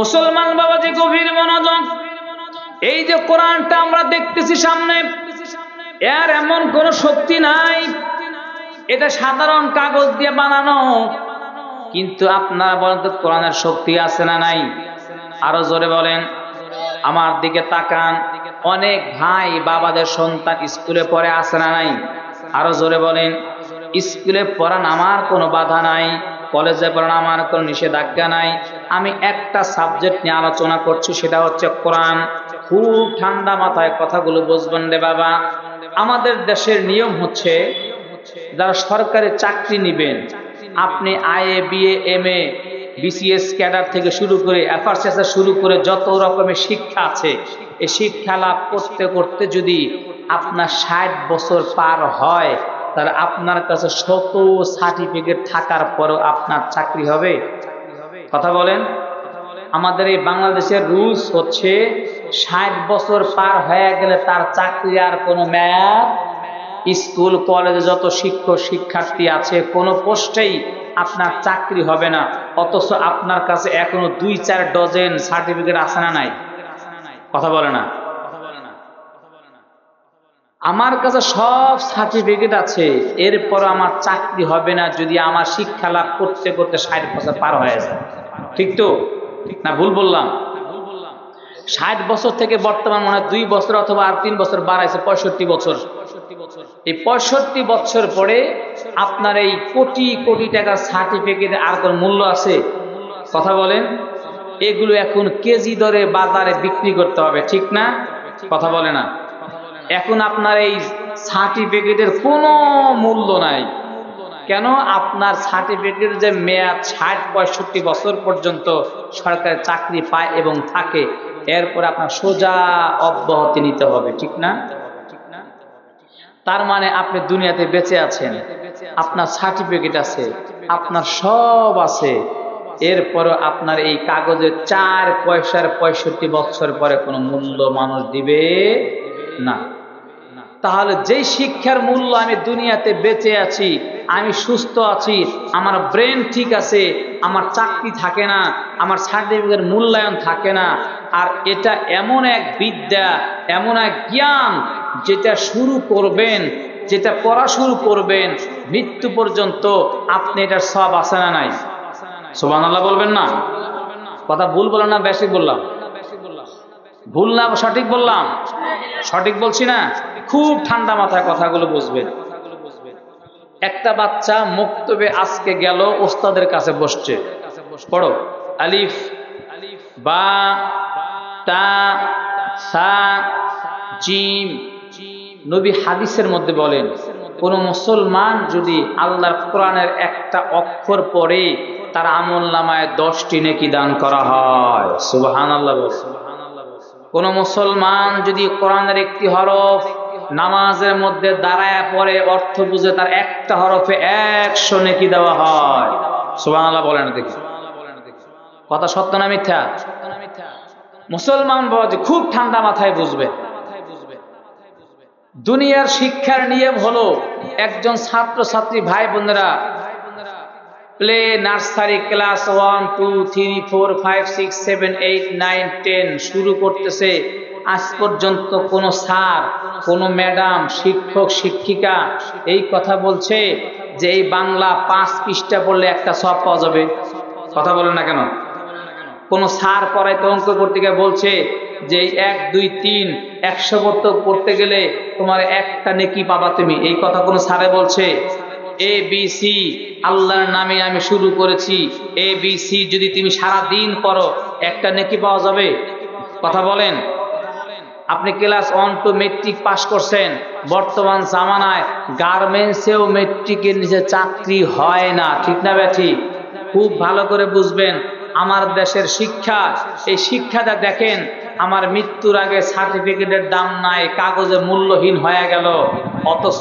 মুসলমান বাবাজি গভীর মনোযোগ। এই যে কোরআনটা আমরা দেখতেছি সামনে, এর এমন কোন শক্তি নাই, এটা সাধারণ কাগজ দিয়ে বানানো। কিন্তু আপনারা বলেন তো কোরআনের শক্তি আছে না নাই? আরো জোরে বলেন। আমার দিকে তাকান। অনেক ভাই বাবাদের সন্তান স্কুলে পড়ে আছে না নাই? আরো জোরে বলেন। স্কুলে পড়ান আমার কোনো বাধা নাই, কলেজে পড়ান আমার কোনো নিষেধাজ্ঞা নাই। আমি একটা সাবজেক্ট নিয়ে আলোচনা করছি, সেটা হচ্ছে কোরআন। খুব ঠান্ডা মাথায় কথাগুলো বুঝবেন রে বাবা। আমাদের দেশের নিয়ম হচ্ছে, যারা সরকারি চাকরি নিবেন, আপনি IA, BA, MA, BCS cadre থেকে শুরু করে এফআরসিএস শুরু করে যত রকমের শিক্ষা আছে, এই শিক্ষা লাভ করতে করতে যদি আপনার 60 বছর পার হয়, তাহলে আপনার কাছে শত সার্টিফিকেট থাকার পরও আপনার চাকরি হবে? কথা বলেন। আমাদের এই বাংলাদেশের রুলস হচ্ছে 60 বছর পার হয়ে গেলে তার চাকরি আর কোনো মেয়াদ, স্কুল কলেজে যত শিক্ষক শিক্ষার্থী আছে কোনো পোস্টেই আপনার চাকরি হবে না। অথচ আপনার কাছে এখনো 2-4 ডজন সার্টিফিকেট আছে না নাই? কথা বলে না। আমার কাছে সব সার্টিফিকেট আছে, এরপর আমার চাকরি হবে না যদি আমার শিক্ষা লাভ করতে করতে 60 বছর পার হয়ে যায়। ঠিক তো না? ভুল বললাম? 60 বছর থেকে বর্তমান মনে হয় 2 বছর অথবা আর 3 বছর বাড়াইছে, 65 বছর। এই 65 বছর পরে আপনার এই কোটি কোটি টাকার সার্টিফিকেট আর কোন মূল্য আছে? কথা বলেন। এগুলো এখন কেজি দরে বাজারে বিক্রি করতে হবে, ঠিক না? কথা বলে না। এখন আপনার এই সার্টিফিকেটের কোনো মূল্য নাই। কেন? আপনার সার্টিফিকেটের যে মেয়াদ 60-65 বছর পর্যন্ত সরকারি চাকরি পায় এবং থাকে, এরপর আপনার সোজা অব্যাহতি নিতে হবে, ঠিক না? তার মানে আপনি দুনিয়াতে বেঁচে আছেন, আপনার সার্টিফিকেট আছে, আপনার সব আছে, এরপরও আপনার এই কাগজে 4 পয়সার 65 বছর পরে কোনো মূল্য মানুষ দিবে না। তাহলে যেই শিক্ষার মূল্য, আমি দুনিয়াতে বেঁচে আছি, আমি সুস্থ আছি, আমার ব্রেন ঠিক আছে, আমার চাকরি থাকে না, আমার সার্টিফিকেট মূল্যায়ন থাকে না। আর এটা এমন এক বিদ্যা, এমন এক জ্ঞান, যেটা শুরু করবেন, যেটা পড়া শুরু করবেন, মৃত্যু পর্যন্ত আপনি এটার সব আছে না নাই? সুবহানাল্লাহ বলবেন না? কথা ভুল বললাম না বেশি বললাম? ভুল না সঠিক বললাম? সঠিক বলছি না? খুব ঠান্ডা মাথায় কথাগুলো বুঝবেন। একটা বাচ্চা মুক্তবে আজকে গেল, ওস্তাদের কাছে বসছে, পড়ো আলিফ বা তা সা জিম। নবী হাদিসের মধ্যে বলেন, কোন মুসলমান যদি আল্লাহর কোরআনের একটা অক্ষর পড়ে, তার আমলনামায় 10টি নেকি দান করা হয়। সুবহানাল্লাহ বলে। কোন মুসলমান যদি কোরআনের একটি হরফ নামাজের মধ্যে দাঁড়ায় পড়ে, অর্থ বুঝে, তার একটা হরফে 100 নেকি দেওয়া হয়। সুবহানাল্লাহ বলেন দেখি। কথা সত্য না মিথ্যা? মুসলমান বাবাজি খুব ঠান্ডা মাথায় বুঝবে। দুনিয়ার শিক্ষার নিয়ম হলো, একজন ছাত্র ছাত্রী ভাই বোনেরা প্লে নার্সারি ক্লাস 1, 2, 3, 4, 5, 6, 7, 8, 9, 10 শুরু করতেছে, আজ পর্যন্ত কোন স্যার, কোন ম্যাডাম, শিক্ষক শিক্ষিকা এই কথা বলছে যে এই বাংলা 5 পৃষ্ঠা পড়লে একটা সওয়াব পাওয়া যাবে? কথা বলেন না কেন? কোন স্যার পড়াইতে অঙ্ক করতে গিয়ে বলছে যে 1, 2, 3 100 পড়তে গেলে তোমার একটা নেকি পাবা তুমি? এই কথা কোন স্যারে বলছে? ABC আল্লাহর নামে আমি শুরু করেছি, ABC যদি তুমি সারা দিন পড়ো একটা নেকি পাওয়া যাবে? কথা বলেন। আপনি ক্লাস 1 to মেট্রিক পাস করছেন, বর্তমান জামানায় গার্মেন্টসেও মেট্রিকের নিচে চাকরি হয় না, ঠিক না ব্যাঠি? খুব ভালো করে বুঝবেন আমার দেশের শিক্ষা। এই শিক্ষাটা দেখেন, আমার মৃত্যুর আগে সার্টিফিকেটের দাম নাই, কাগজে মূল্যহীন হয়ে গেল। অথচ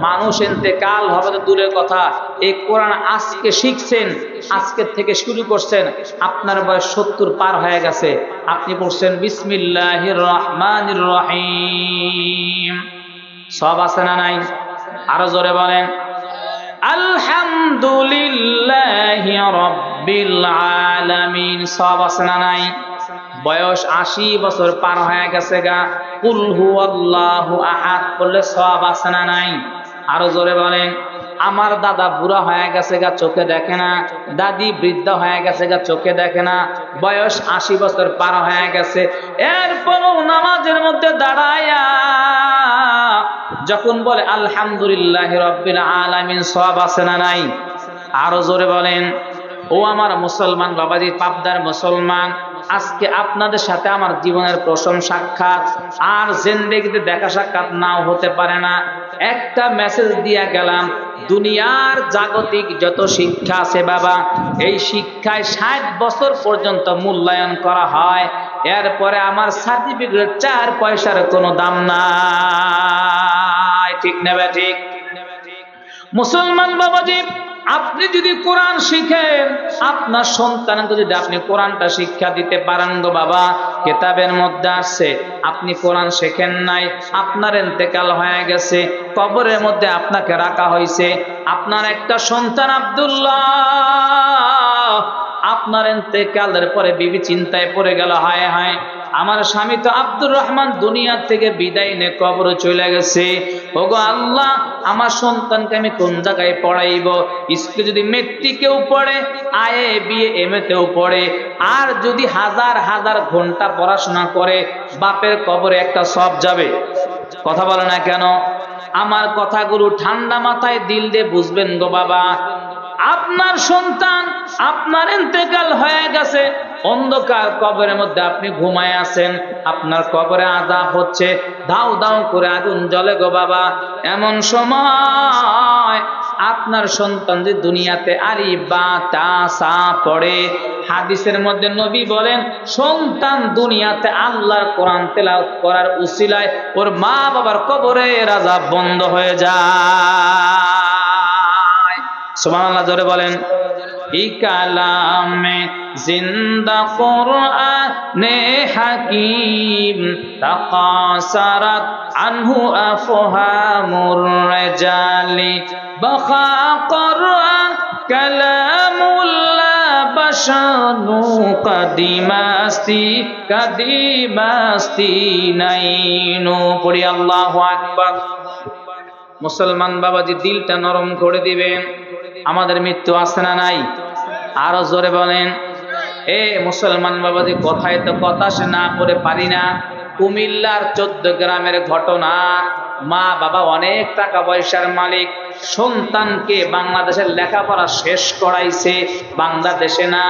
মানুষ ইন্তেকাল হবে তো দূরের কথা, এই কোরআন আজকে শিখছেন, আজকের থেকে শুরু করছেন, আপনার বয়স 70 পার হয়ে গেছে, আপনি পড়ছেন বিসমিল্লাহির রহমানির রহিম, সব আছে না নাই? আরো জোরে বলেন আলহামদুলিল্লাহি রাব্বিল রব্বিল আলামিন সওয়াব আছে না নাই? বয়স 80 বছর পার হয়ে গেছে গা, কুল হুয়াল্লাহু আহাদ বললে সওয়াব আছে না নাই? আরো জোরে বলেন। আমার দাদা বুড়া হয়ে গেছে গা, চোখে দেখে না। দাদি বৃদ্ধ হয়ে গেছে গা, চোখে দেখে না। বয়স 80 বছর পার হয়ে গেছে, এরপরও নামাজের মধ্যে দাঁড়ায়া যখন বলে আলহামদুলিল্লাহ রব্বিল আলামিন, সওয়াব আছে না নাই? আরো জোরে বলেন। ও আমার মুসলমান বাবাজি, পাবদার মুসলমান, আজকে আপনাদের সাথে আমার জীবনের প্রথম সাক্ষাৎ, আর জিন্দেগিতে দেখা সাক্ষাৎ নাও হতে পারে না। একটা মেসেজ দিয়া গেলাম, দুনিয়ার জাগতিক যত শিক্ষা আছে বাবা, এই শিক্ষায় 60 বছর পর্যন্ত মূল্যায়ন করা হয়। এরপরে আমার সার্টিফিকেট 4 পয়সার কোনো দাম নাই। ঠিক নেবে ঠিক? মুসলমান বাবাজি, আপনি যদি কোরআন শিখেন, আপনার সন্তানকে যদি আপনি কোরআনটা শিক্ষা দিতে পারেন গো বাবা, কিতাবের মধ্যে আছে আপনি কোরআন শেখেন নাই, আপনার ইন্তেকাল হয়ে গেছে, কবরের মধ্যে আপনাকে রাখা হয়েছে, আপনার একটা সন্তান আব্দুল্লাহ, আপনার ইন্তেকালের পরে বিবি চিন্তায় পড়ে গেল, হায় হায় আমার স্বামী তো আব্দুর রহমান দুনিয়া থেকে বিদায় নিয়ে কবরে চলে গেছে। ওগো আল্লাহ, আমার সন্তানকে আমি কোন জায়গায় পড়াইব? স্কুলে যদি মেট্রিকেও পড়ে, আইএ বিএ এমএতেও পড়ে, আর যদি হাজার হাজার ঘন্টা পড়াশোনা করে, বাপের কবরে একটা সব যাবে। কথা বলে না কেন? আমার কথাগুলো ঠান্ডা মাথায় দিল দিয়ে বুঝবেন গো বাবা। আপনার সন্তান, আপনার ইন্তেকাল হয়ে গেছে, অন্ধকার কবরের মধ্যে আপনি ঘুমায় আছেন, আপনার কবরে আযাব হচ্ছে, দাউ দাউ করে আগুন জ্বলে গো বাবা। এমন সময় আপনার সন্তান যে দুনিয়াতে আলিফ বা তা সা পড়ে, হাদিসের মধ্যে নবী বলেন, সন্তান দুনিয়াতে আল্লাহর কোরআন তেলাওয়াত করার উসিলায় ওর মা বাবার কবরের আযাব বন্ধ হয়ে যায়। সুবহানাল্লাহ, জোরে বলেন। ই কালামে জিন্দা কুরআনে হাকিম, তাকাসারাত আনহু আফহামুর রিজালি, বাখা কুরআন কালামুল্লাহ বাশানু কাদিমাস্তি নাইনু। পড়ি আল্লাহু আকবার। মুসলমান বাবাজি, দিলটা নরম করে দিবেন। আমাদের মৃত্যু আছে না নাই? আরো জোরে বলেন। এ মুসলমান বাবাজি, কথায় তো কথা সে না করে পারি না। কুমিল্লার 14 গ্রামের ঘটনা। মা বাবা অনেক টাকা পয়সার মালিক, সন্তানকে বাংলাদেশের লেখাপড়া শেষ করাইছে, বাংলাদেশে না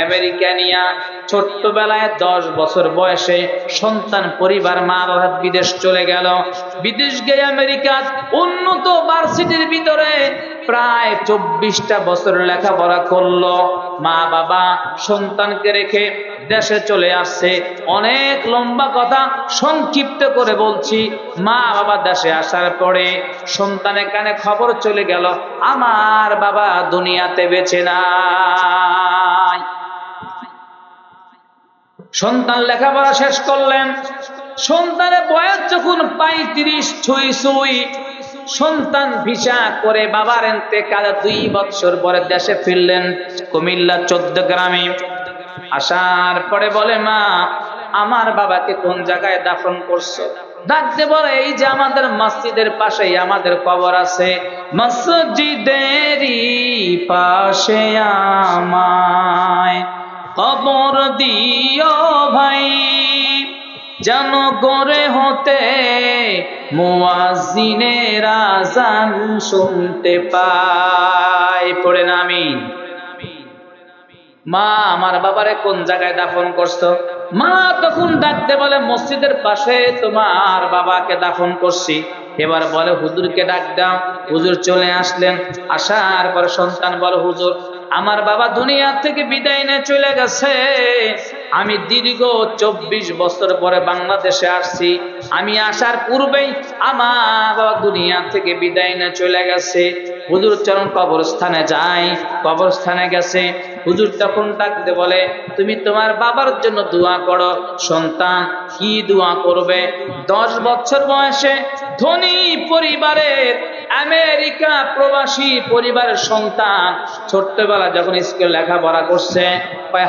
আমেরিকা নিয়া। ছোট্টবেলায় 10 বছর বয়সে সন্তান পরিবার মা বাবা বিদেশ চলে গেল। বিদেশ গিয়ে আমেরিকা উন্নত ভার্সিটির ভিতরে প্রায় 24টা বছর লেখাপড়া করলো। মা বাবা সন্তানকে রেখে দেশে চলে আসছে। অনেক লম্বা কথা সংক্ষিপ্ত করে বলছি। মা বাবা দেশে আসার পরে সন্তানের কানে খবর চলে গেল, আমার বাবা দুনিয়াতে বেঁচে নাই। সন্তান লেখাপড়া শেষ করলেন। সন্তানের বয়স যখন 35 ছুঁই ছুঁই, সন্তান ভিসা করে বাবার ইন্তেকালে 2 বছর পরে দেশে ফিরলেন, কুমিল্লা 14 গ্রামে। আসার পরে বলে, মা আমার বাবাকে কোন জায়গায় দাফন করছো? ডাকতে বলে, এই যে আমাদের মসজিদের পাশেই আমাদের কবর আছে, মসজিদেরই পাশে আমায় কবর দিও ভাই, যেন গড়ে হতে মুয়াজ্জিনের আযান শুনতে পাই। পড়ে না আমিন। মা আমার বাবারে কোন জায়গায় দাফন করছো? মা তখন ডাকতে বলে, মসজিদের পাশে তোমার বাবাকে দাফন করছি। এবার বলে, হুজুরকে ডাক দাও। হুজুর চলে আসলেন। আসার পরে সন্তান বলে, হুজুর আমার বাবা দুনিয়া থেকে বিদায় নিয়ে চলে গেছে। আমি দীর্ঘ 24 বছর পরে বাংলাদেশে আসছি। আমি আসার পূর্বেই আমার বাবা দুনিয়া থেকে বিদায় নিয়ে চলে গেছে। হুজুর চরণ কবরস্থানে যাই। কবরস্থানে গেছে। হুজুর তখন ডাকতে বলে, তুমি তোমার বাবার জন্য দোয়া করো। সন্তান কি দোয়া করবে? 10 বছর বয়সে ধনী পরিবারের আমেরিকা প্রবাসী পরিবারের সন্তান ছোট্টবেলা যখন স্কুলে লেখাপড়া করছে,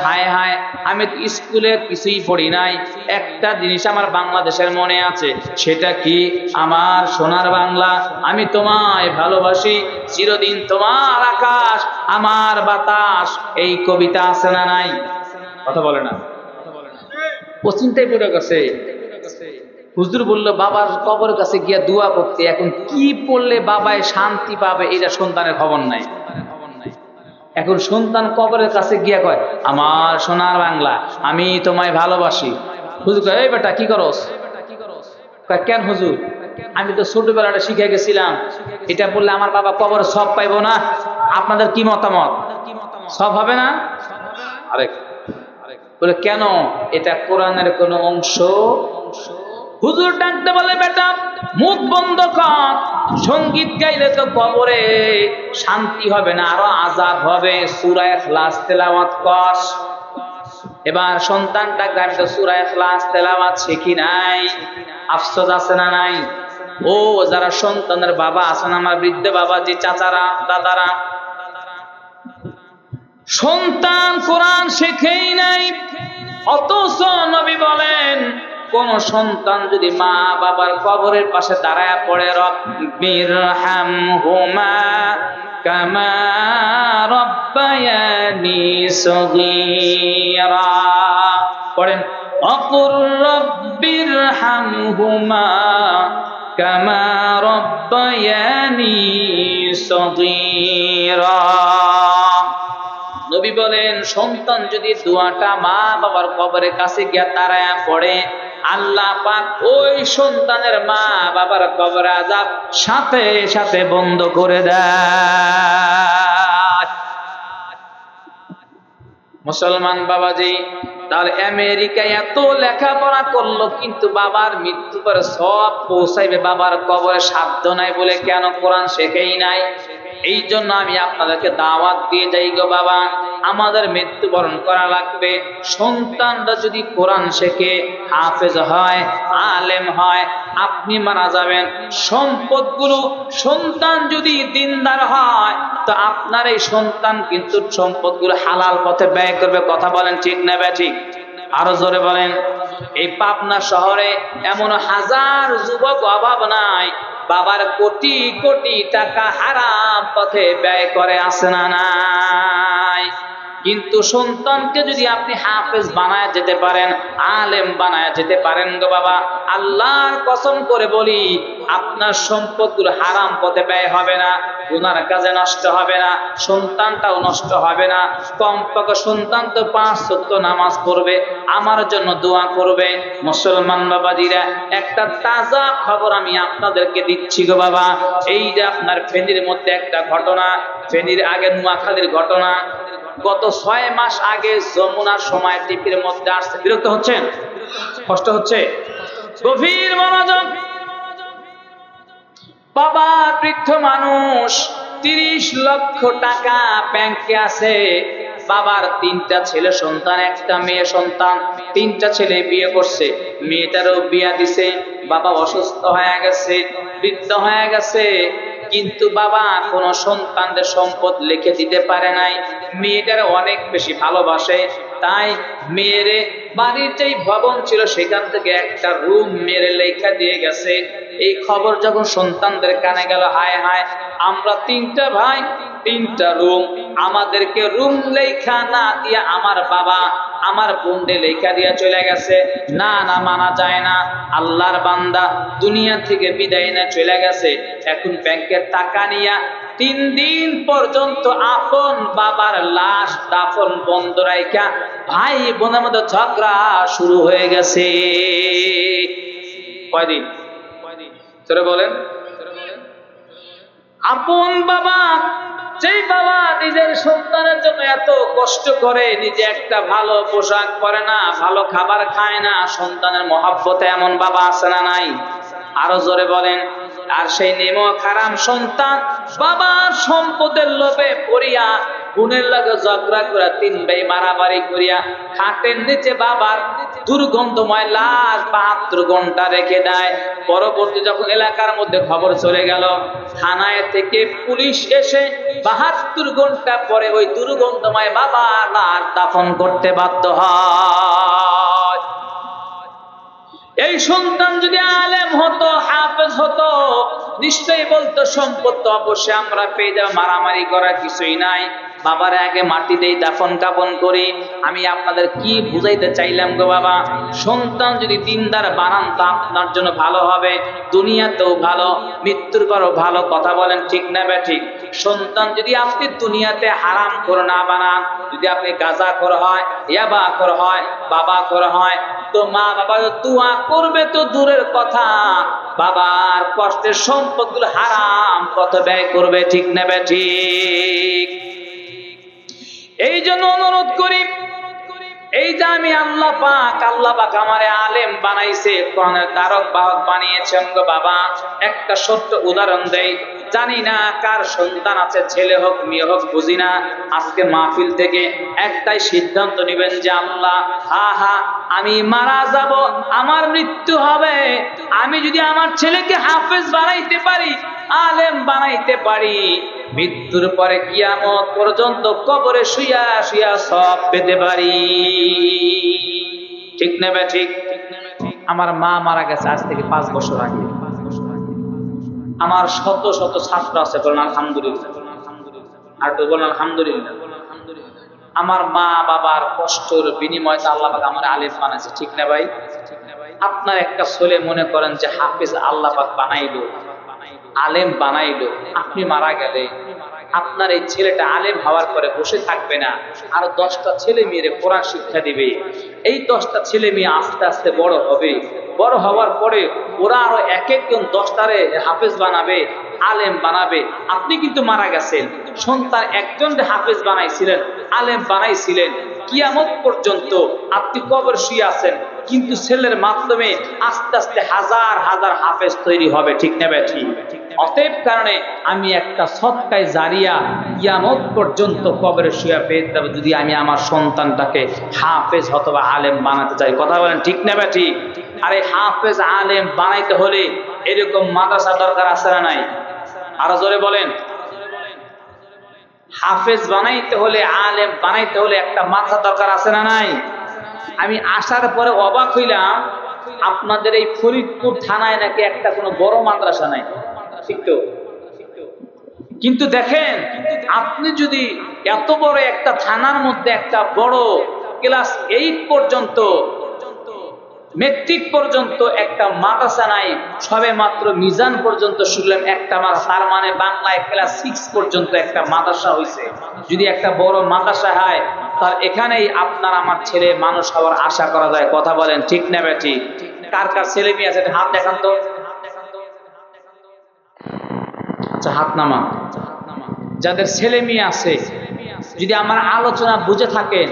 হায় হায় আমি তো স্কুলে কিছুই পড়ি নাই, একটা জিনিস আমার বাংলাদেশের মনে আছে, সেটা কি আমার সোনার বাংলা, আমি তোমায় ভালোবাসি, চিরদিন তোমার আকাশ আমার বাতাস, এই কবিতা আছে না নাই? কথা বলে না, ও চিন্তায় পড়ে গেছে। হুজুর বললো বাবার কবরের কাছে গিয়া দোয়া করতে, এখন কি পড়লে বাবায় শান্তি পাবে এটা সন্তানের খবর নাই। এখন সন্তান কবরের কাছে গিয়া কয় আমার সোনার বাংলা, আমি তোমায় ভালোবাসি। হুজুর কয় এই বেটা কি করস? কয় কেন হুজুর? আমি তো ছোটবেলাটা শিখে গেছিলাম, এটা বললে আমার বাবা কবর সব পাইবো না, আপনাদের কি মতামত? সব হবে না? আরেক বলে কেন? এটা কোরআনের কোন অংশ? হুজুর ডাকতে বলে বেটা মুখ বন্ধ কর, সঙ্গীত গাইলে তো কবরে শান্তি হবে না, আরো আযাব হবে, সূরা ইখলাস তেলাওয়াত কর। এবার সন্তান ডাকতে, আমি তো সূরা ইখলাস তেলাওয়াত শিখি নাই, আফসোস আছে না নাই? ও যারা সন্তানের বাবা আছেন, আমার বৃদ্ধ বাবাজি, চাচারা, দাদারা, সন্তান কোরআন শেখেই নাই, অথচ নবী বলেন কোন সন্তান যদি মা বাবার কবরের পাশে দাঁড়ায় পড়ে রব্বিরহামহুমা কামা রব্বায়ানি সগীরা, পড়েন অকুর রব্বিরহামহুমা কামা রব্বায়ানি সগীরা। নবী বলেন সন্তান যদি দোয়াটা মা বাবার কবরের কাছে গিয়া দাঁড়ায় পড়ে, আল্লাহ পাক ওই সন্তানের মা বাবার কবর আযাব সাথে সাথে বন্ধ করে দেয়। মুসলমান বাবাজি, তাহলে আমেরিকায় এত লেখাপড়া করলো, কিন্তু বাবার মৃত্যু পরে সব পৌঁছাইবে বাবার কবরে সাধ্য নাই বলে কেন কোরআন শেখেই নাই? এই জন্য আমি আপনাদেরকে দাওয়াত দিয়ে যাই গো বাবা, আমাদের মৃত্যুবরণ করা লাগবে, সন্তানরা যদি কোরআন শেখে, হাফেজ হয়, আলেম হয়, আপনি মারা যাবেন, সম্পদগুলো সন্তান যদি দিনদার হয় তো আপনার এই সন্তান কিন্তু সম্পদগুলো হালাল পথে ব্যয় করবে। কথা বলেন ঠিক না ব্যাঠিক? আরো জোরে বলেন। এই পাবনা শহরে এমন হাজার যুবক অভাব নাই, বাবার কোটি কোটি টাকা হারাম পথে ব্যয় করে, আছে না নাই? কিন্তু সন্তানকে যদি আপনি হাফেজ বানায় যেতে পারেন, আলেম বানায় যেতে পারেন গো বাবা, আল্লাহর কসম করে বলি আপনার সম্পদগুলো হারাম পথে ব্যয় হবে না, গুনার কাজে নষ্ট হবে না, সন্তানটাও নষ্ট হবে না। কমপক্ষে সন্তান তো 5 ওয়াক্ত নামাজ পড়বে, আমার জন্য দোয়া করবে। মুসলমান বাবাজিরা, একটা তাজা খবর আমি আপনাদেরকে দিচ্ছি গো বাবা। এই যে আপনার ফেনীর মধ্যে একটা ঘটনা, ফেনীর আগে নোয়াখালীর ঘটনা, গত 6 মাস আগে যমুনার সময় টিভির মধ্যে আসছে। বিরক্ত হচ্ছেন? কষ্ট হচ্ছে? গভীর মনোযোগ। বাবা বৃদ্ধ মানুষ, 30 লক্ষ টাকা ব্যাংকে আছে, বাবার 3টা ছেলে সন্তান, একটা মেয়ে সন্তান, 3টা ছেলে বিয়ে করছে, মেয়েটারও বিয়া দিছে, বাবা অসুস্থ হয়ে গেছে, বৃদ্ধ হয়ে গেছে, কিন্তু বাবা কোন সন্তানদের সম্পদ লিখে দিতে পারে নাই। মেয়েটার অনেক বেশি ভালোবাসে, তাই মেয়েরে বাড়ির যেই ভবন ছিল সেখান থেকে একটা রুম মেয়েরে লেখা দিয়ে গেছে। এই খবর যখন সন্তানদের কানে গেল, হায় হায়, আমরা 3টা ভাই, 3টা রুম, আমাদেরকে রুম লেখা না দিয়া আমার বাবা আমার বোনকে লেখা দিয়া চলে গেছে। না না, মানা যায় না। আল্লাহর বান্দা দুনিয়া থেকে বিদায় নিয়ে চলে গেছে, এখন ব্যাংকের টাকা নিয়া 3 দিন পর্যন্ত আপন বাবার লাশ দাফন বন্ধ রাইখা ভাই বোনের মধ্যে ঝগড়া শুরু হয়ে গেছে। কয়দিন? তোরে বলেন। আপন বাবা, যেই বাবা নিজের সন্তানের জন্য এত কষ্ট করে, নিজে একটা ভালো পোশাক পরে না, ভালো খাবার খায় না, সন্তানের মহাব্বতে এমন বাবা আছে না নাই? আরো জোরে বলেন। আর সেই নেমক হারাম সন্তান বাবার সম্পদের লোভে পড়িয়া বোনের লাগে ঝগড়া করে 3 ভাই মারামারি করিয়া খাটের নিচে বাবার দুর্গন্ধময় লাশ 72 ঘন্টা রেখে দেয়। পরবর্তী যখন এলাকার মধ্যে খবর চলে গেল, থানায় থেকে পুলিশ এসে 72 ঘন্টা পরে ওই দুর্গন্ধময় বাবার লাশ দাফন করতে বাধ্য হয়। এই সন্তান যদি আলেম হতো, হাফেজ হতো, নিশ্চয়ই বলতো সম্পদ তো অবশ্যই আমরা পেয়ে যাবো, মারামারি করার কিছুই নাই, বাবার আগে মাটি দেই, দাফন কাফন করি। আমি আপনাদের কি বুঝাইতে চাইলাম গো বাবা, সন্তান যদি দিনদার বানান তা আপনার জন্য ভালো হবে, দুনিয়াতেও ভালো, মৃত্যুর পরও ভালো। কথা বলেন ঠিক না ব্যাঠিক? সন্তান যদি আপনি দুনিয়াতে হারাম করে না বানান, যদি আপনি গাঁজা করে হয়, ইয়াবা করে হয়, বাবা করে হয়, তো মা বাবা দোয়া করবে তো দূরের কথা, বাবার কষ্টের সম্পদগুলো হারাম কত ব্যয় করবে। ঠিক না ব্যাঠিক? এই জন্য অনুরোধ করি, এই যে আমি আল্লাহ পাক আমারে আলেম বানাইছে, কোরআনের ধারক বাহক বানিয়েছেন গো বাবা। একটা ছোট্ট উদাহরণ দেই, জানি না কার সন্তান আছে, ছেলে হোক মেয়ে হোক বুঝি না, আজকে মাহফিল থেকে একটাই সিদ্ধান্ত নেবেন যে আল্লাহ, আমি মারা যাব, আমার মৃত্যু হবে, আমি যদি আমার ছেলেকে হাফেজ বানাইতে পারি, আলেম বানাইতে পারি, মৃত্যুর পরে কিয়ামত পর্যন্ত কবরে শুইয়া শুইয়া সব পেতে পারি। ঠিক না ঠিক? আমার মা মারা গেছে আজ থেকে 5 বছর আগে। আমার শত শত ছাত্র আছে, বলেন আলহামদুলিল্লাহ। আর তো বলেন আলহামদুলিল্লাহ। আমার মা বাবার কষ্টের বিনিময়ে আল্লাহ পাক আমার আলেম বানাইছে। ঠিক না ভাই? আপনার একটা ছেলে মনে করেন যে হাফেজ আল্লাহ পাক বানাইলো, আলেম বানাইলো, আপনি মারা গেলে আপনার এই ছেলেটা আলেম হওয়ার পরে বসে থাকবে না, আর 10টা ছেলে মেয়েরে কোরআন শিক্ষা দিবে। এই 10টা ছেলে মেয়ে আস্তে আস্তে বড় হবে, বড় হওয়ার পরে ওরা আরো এক একজন 10টারে হাফেজ বানাবে, আলেম বানাবে। আপনি কিন্তু মারা গেছেন, সন্তান একজনকে হাফেজ বানাইছিলেন, আলেম বানাইছিলেন, কিয়ামত পর্যন্ত আপনি কবর শুয়ে আছেন, কিন্তু ছেলের মাধ্যমে আস্তে আস্তে হাজার হাজার হাফেজ তৈরি হবে। ঠিক না ব্যাঠি? অতএব কারণে আমি একটা সদকায়ে জারিয়া কিয়ামত পর্যন্ত কবরে শুয়ে পেয়ে যাব, যদি আমি আমার সন্তানটাকে হাফেজ অথবা আলেম বানাতে চাই। কথা বলেন ঠিক না ব্যাঠি? আরে হাফেজ আলেম বানাইতে হলে এরকম মাদ্রাসা দরকার আছে না নাই? আরো জোরে বলেন। হাফেজ বানাইতে হলে, আলেম বানাইতে হলে একটা মাদ্রাসা দরকার আছে না নাই? আমি আসার পরে অবাক হইলাম, আপনাদের এই ফরিদপুর থানায় নাকি একটা কোনো বড় মাদ্রাসা নাই। ঠিক তো? কিন্তু দেখেন, আপনি যদি এত বড় একটা থানার মধ্যে একটা বড় ক্লাস 8 পর্যন্ত, মেট্রিক পর্যন্ত একটা মাদ্রাসা নাই, সবে মাত্র মিজান পর্যন্ত শুনলাম একটা মাদ্রাসা, তার মানে বাংলায় ক্লাস 6 পর্যন্ত একটা মাদ্রাসা হয়েছে। যদি একটা বড় মাদ্রাসা হয়, তার এখানেই আপনার আমার ছেলে মানুষ হওয়ার আশা করা যায়। কথা বলেন ঠিক না বেটি? কার কার ছেলে মেয়ে আছে হাত দেখান তো। আচ্ছা, হাত নামা। যাদের ছেলে মেয়ে আছে, যদি আমার আলোচনা বুঝে থাকেন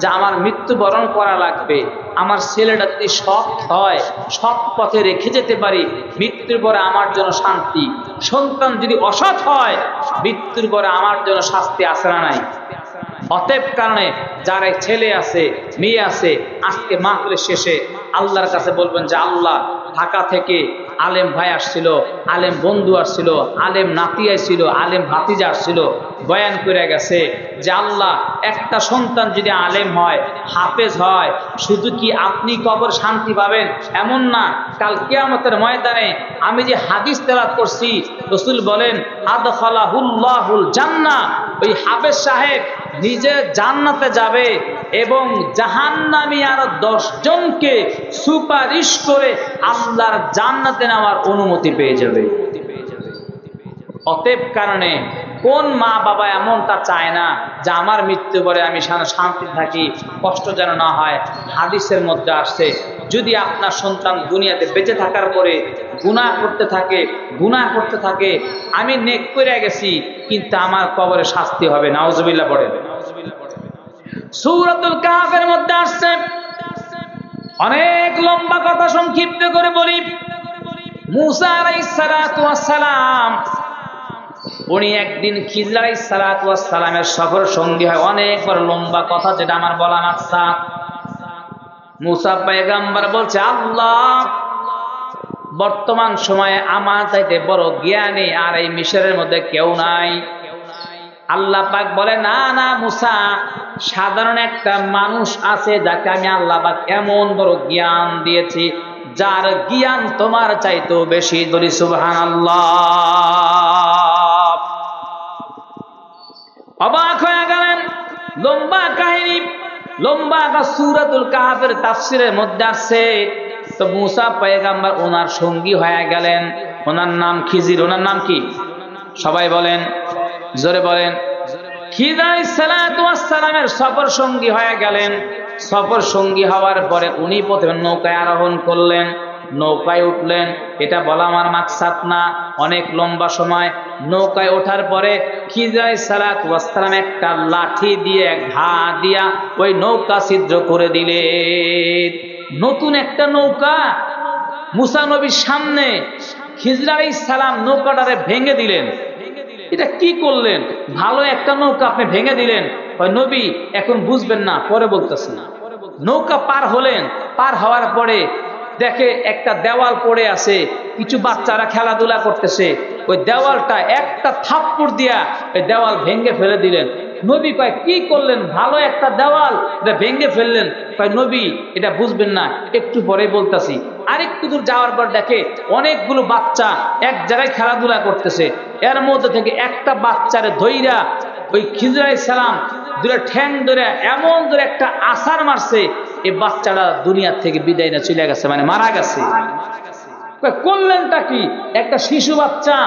যে আমার মৃত্যুবরণ করা লাগবে, আমার ছেলেটা যদি সৎ হয়, সৎ পথে রেখে যেতে পারি, মৃত্যুর পরে আমার জন্য শান্তি। সন্তান যদি অসৎ হয়, মৃত্যুর পরে আমার জন্য শাস্তি আছে না নাই? অতএব কারণে যারা ছেলে আছে, মেয়ে আছে, আজকে মাহফিলের শেষে আল্লাহর কাছে বলবেন যে আল্লাহ, ঢাকা থেকে আলেম ভাই আসছিল, আলেম বন্ধু আসছিল, আলেম নাতি আসছিল, আলেম ভাতিজা আসছিল, বয়ান করে গেছে যে আল্লাহ, একটা সন্তান যদি আলেম হয়, হাফেজ হয়, শুধু কি আপনি কবর শান্তি পাবেন এমন না, কাল কিয়ামতের ময়দানে আমি যে হাদিস তেলাওয়াত করছি, রাসূল বলেন আদখালাহুল্লাহুল জান্নাহ, ওই হাফেজ সাহেব নিজে জান্নাতে যাবে এবং জাহান্নামী আরো 10 জনকে সুপারিশ করে আল্লাহর জান্নাতে নেওয়ার অনুমতি পেয়ে যাবে। অতএব কারণে কোন মা বাবা এমনটা চায় না যে আমার মৃত্যু পরে আমি শান্তি থাকি, কষ্ট যেন না হয়? হাদিসের মধ্যে আসছে, যদি আপনার সন্তান দুনিয়াতে বেঁচে থাকার পরে গুনাহ করতে থাকে, আমি নেক করে গেছি, কিন্তু আমার কবরে শাস্তি হবে। নাউজুবিল্লাহ পড়ে। সূরাতুল কাহফের মধ্যে আসছে, অনেক লম্বা কথা সংক্ষিপ্ত করে বলি। মুসা আলাইহিস সালাতু ওয়াস সালাম উনি একদিন খিজর আলাইহিস সালাতু ওয়াস সালামের সফর সঙ্গী হয়। অনেক বড় লম্বা কথা, যেটা আমার বলা মাকসা। মুসা পয়গম্বর বলছে, আল্লাহ, বর্তমান সময়ে আমার চাইতে বড় জ্ঞানী আর এই মিশরের মধ্যে কেউ নাই। আল্লাহ পাক বলে, না না মুসা, সাধারণ একটা মানুষ আছে যাকে আমি আল্লাহ পাক এমন বড় জ্ঞান দিয়েছি, যার জ্ঞান তোমার চাইতেও বেশি। বলি সুবহানাল্লাহ। অবাক হয়ে গেলেন। লম্বা কাহিনী, লম্বা সূরাতুল কাহফের তাফসীরের মধ্যে আছে। তো মুসা পয়গম্বর ওনার সঙ্গী হয়ে গেলেন। ওনার নাম খিজির। ওনার নাম কি? সবাই বলেন, জোরে বলেন। খিজির আলাইহিস সালাতু ওয়াস সালামের সফর সঙ্গী হয়ে গেলেন। সফর সঙ্গী হওয়ার পরে উনি প্রথমে নৌকায় আরোহণ করলেন, নৌকায় উঠলেন। এটা বলা আমার মাকসাদ না, অনেক লম্বা সময়। নৌকায় ওঠার পরে খিজির আলাইহিস সালাতু ওয়াস সালাম একটা লাঠি দিয়ে, ঘা দিয়া ওই নৌকা ছিদ্র করে দিলেন। নতুন একটা নৌকা মুসা নবীর সামনে, খিজির আলাইহিস সালাম নৌকাটারে ভেঙে দিলেন। এটা কি করলেন? ভালো একটা নৌকা আপনি ভেঙে দিলেন। নবী এখন বুঝবেন না, পরে বলতেছেন। নৌকা পার হলেন, পার হওয়ার পরে দেখে একটা দেওয়াল পড়ে আছে, কিছু বাচ্চারা খেলাধুলা করতেছে। ওই দেওয়ালটা একটা থাপ্পড় দিয়া ওই দেওয়াল ভেঙে ফেলে দিলেন। নবী কয়, কি করলেন? ভালো একটা দেওয়াল এটা ভেঙে ফেললেন। কয়, নবী এটা বুঝবেন না, একটু পরে বলতাছি। আরেকটু দূর যাওয়ার পর দেখে অনেকগুলো বাচ্চা এক জায়গায় খেলাধুলা করতেছে। এর মধ্যে থেকে একটা বাচ্চারে ধইরা ওই খিজির আলাইহিস সালাম দুটো ঠ্যাং ধরে এমন ধরে একটা আছাড় মারছে, এই বাচ্চাটা দুনিয়া থেকে বিদায় না চলে গেছে, মানে মারা গেছে। করলেনটা কি? একটা শিশু বাচ্চা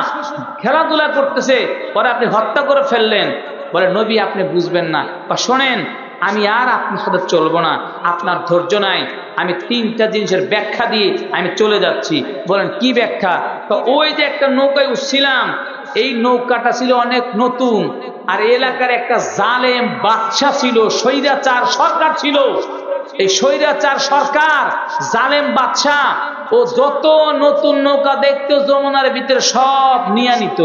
খেলাধুলা করতেছে, পরে আপনি হত্যা করে ফেললেন। বলে, নবী আপনি বুঝবেন না, বা শোনেন, আমি আর আপনার সাথে চলবো না, আপনার ধৈর্য নাই। আমি তিনটা জিনিসের ব্যাখ্যা দিয়ে আমি চলে যাচ্ছি। বলেন কি ব্যাখ্যা? তো ওই যে একটা নৌকায় উঠছিলাম, এই নৌকাটা ছিল অনেক নতুন, আর এলাকার একটা জালেম বাদশা ছিল, স্বৈরাচার সরকার ছিল। এই স্বৈরাচার সরকার, জালেম বাদশা, ও যত নতুন নৌকা দেখতো যমুনার ভিতরে সব নিয়ে নিত।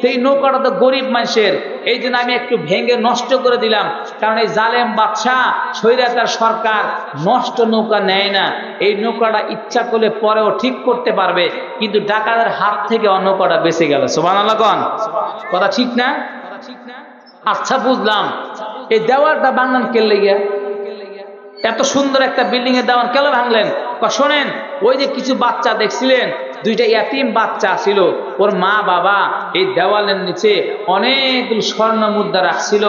সেই নৌকাটা তো গরিব মানুষের, এই জন্য আমি একটু ভেঙে নষ্ট করে দিলাম। কারণ এই জালেম বাদশা, স্বৈরাচার সরকার নষ্ট নৌকা নেয় না। এই নৌকাটা ইচ্ছা করলে পরেও ঠিক করতে পারবে, কিন্তু ডাকাতের হাত থেকে নৌকাটা বেঁচে গেল। সুবহানাল্লাহ কোন কথা ঠিক না? আচ্ছা বুঝলাম। এই দেওয়ালটা ভাঙলেন কে লেগে? এত সুন্দর একটা বিল্ডিং এর দেওয়াল কেন ভাঙলেন? শোনেন, ওই যে কিছু বাচ্চা দেখছিলেন, দুইটা ইয়াতিম বাচ্চা ছিল, ওর মা বাবা এই দেওয়ালের নিচে অনেকগুলো স্বর্ণ মুদ্রা রাখছিল।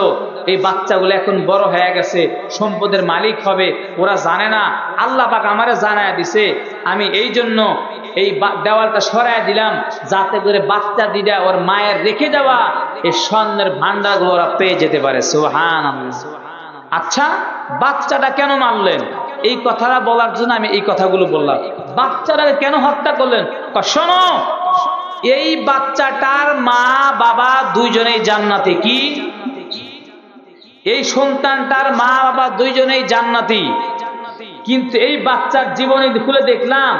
এই বাচ্চাগুলো এখন বড় হয়ে গেছে, সম্পদের মালিক হবে, ওরা জানে না। আল্লাহ পাক আমারে জানায় দিছে, আমি এই জন্য এই দেওয়ালটা সরায় দিলাম, যাতে করে বাচ্চা দিদা ওর মায়ের রেখে যাওয়া এই স্বর্ণের ভান্ডারগুলো ওরা পেয়ে যেতে পারে। সুবহানাল্লাহ। আচ্ছা, বাচ্চাটা কেন মারলেন? এই কথাটা বলার জন্য আমি এই কথাগুলো বললাম। বাচ্চাটাকে কেন হত্যা করলেন? শোনো, এই বাচ্চাটার মা বাবা দুইজনেই জান্নাতি। কি? এই সন্তানটার মা বাবা দুইজনেই জান্নাতি। কিন্তু এই বাচ্চার জীবনে খুলে দেখলাম,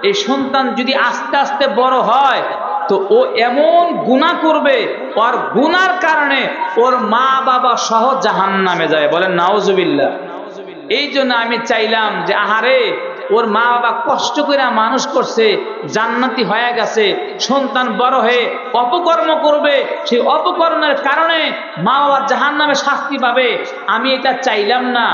এই সন্তান যদি আস্তে আস্তে বড় হয় তো ও এমন গুনাহ করবে, ওর গুনার কারণে ওর মা বাবা সহ জাহান্নামে যায়। বলেন নাউজুবিল্লাহ। এই জন্য আমি চাইলাম যে আহারে, ওর মা বাবা কষ্ট করে মানুষ করছে, জান্নাতি হয়ে গেছে, সন্তান বড় হয়ে অপকর্ম করবে, সেই অপকর্মের কারণে মা বাবা জাহান্নামে শাস্তি পাবে। আমি এটা চাইলাম না।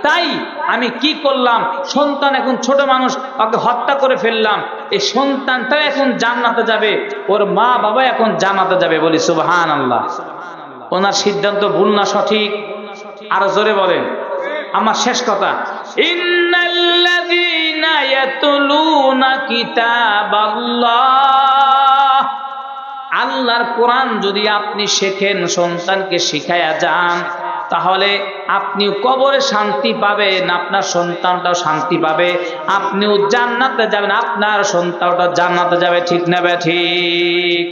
তাই আমি কি করলাম, সন্তান এখন ছোট মানুষ, ওকে হত্যা করে ফেললাম। এই সন্তানটা এখন জান্নাতে যাবে, ওর মা বাবা এখন জান্নাতে যাবে। বলি সুবহানাল্লাহ। ওনার সিদ্ধান্ত ভুল না সঠিক? আরো জোরে বলেন। আমার শেষ কথা, ইন্নাল্লাযীনা ইয়াতলুনা কিতাবাল্লাহ, আল্লাহর কোরআন যদি আপনি শেখেন, সন্তানকে শিখায়া যান, তাহলে আপনিও কবরে শান্তি পাবেন, আপনার সন্তানটাও শান্তি পাবে, আপনিও জান্নাতে যাবেন, আপনার সন্তানটাও জান্নাতে যাবে। ঠিক না ঠিক?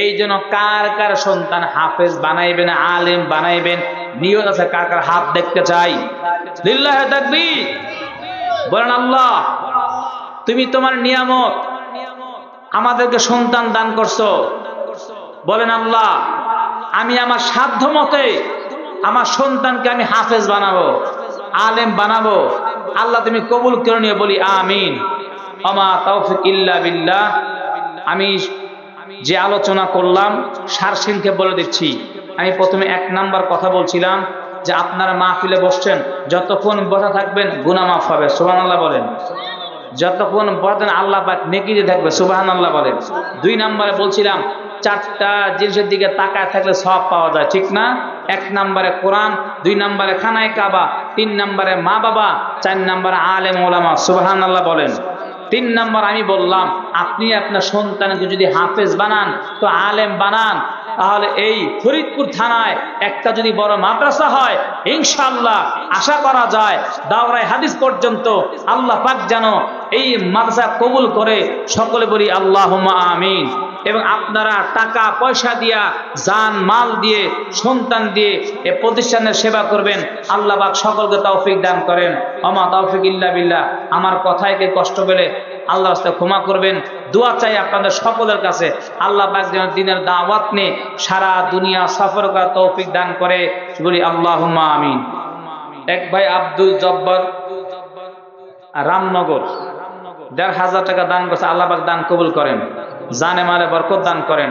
এই জন্য কার কার সন্তান হাফেজ বানাইবেন, আলেম বানাইবেন, নিয়ত আছে? কার কার হাত দেখতে চাই? লিল্লাহি তাকবীর। বলেন আল্লাহ, তুমি তোমার নিয়ামত আমাদেরকে সন্তান দান করছো। বলেন আল্লাহ, আমি আমার সাধ্য মতে আমার সন্তানকে আমি হাফেজ বানাবো, আলেম বানাবো। আল্লাহ তুমি কবুল করে নিয়ে বলি আমিন। আমা তাওফিক ইল্লা বিল্লাহ। আমি যে আলোচনা করলাম সারসিংকে বলে দিচ্ছি। আমি প্রথমে 1 নাম্বার কথা বলছিলাম যে আপনারা মাহফিলে বসছেন, যতক্ষণ বসা থাকবেন গুনাহ মাফ হবে, সুবহানাল্লাহ বলেন। যতক্ষণ বসেন আল্লাহ পাক নেকি দিয়ে থাকবে, সুবহানাল্লাহ বলেন। 2 নাম্বারে বলছিলাম 4টা জিনিসের দিকে তাকায় থাকলে সওয়াব পাওয়া যায়, ঠিক না? 1 নাম্বারে কোরআন, 2 নাম্বারে খানায়ে কাবা, 3 নাম্বারে মা বাবা, 4 নাম্বারে আলেম ওলামা, সুবহানাল্লাহ বলেন। 3 নাম্বার আমি বললাম আপনি আপনার সন্তানকে যদি হাফেজ বানান তো আলেম বানান, তাহলে এই ফরিদপুর থানায় একটা যদি বড় মাদ্রাসা হয় ইনশাআল্লাহ আশা করা যায় দাওরায়ে হাদিস পর্যন্ত আল্লাহ পাক যেন এই মাদ্রাসা কবুল করে, সকলে বলি আল্লাহুম্মা আমিন। এবং আপনারা টাকা পয়সা দিয়া, জান মাল দিয়ে, সন্তান দিয়ে এই প্রতিষ্ঠানের সেবা করবেন। আল্লাহ পাক সকলকে তৌফিক দান করেন। আমা তৌফিক ইল্লা বিল্লাহ। আমার কথায় কে কষ্ট পেলে আল্লাহ রাস্তায় ক্ষমা করবেন। দোয়া চাই আপনাদের সকলের কাছে, আল্লাহ পাক যেন দ্বীনের দাওয়াত নিয়ে সারা দুনিয়া সফর করার তৌফিক দান করে, বলি আল্লাহুম্মা আমিন। এক ভাই আব্দুল জব্বার রামনগর 1,500 টাকা দান করছে, আল্লাহ পাক দান কবুল করেন, জানে মালে বরকত দান করেন।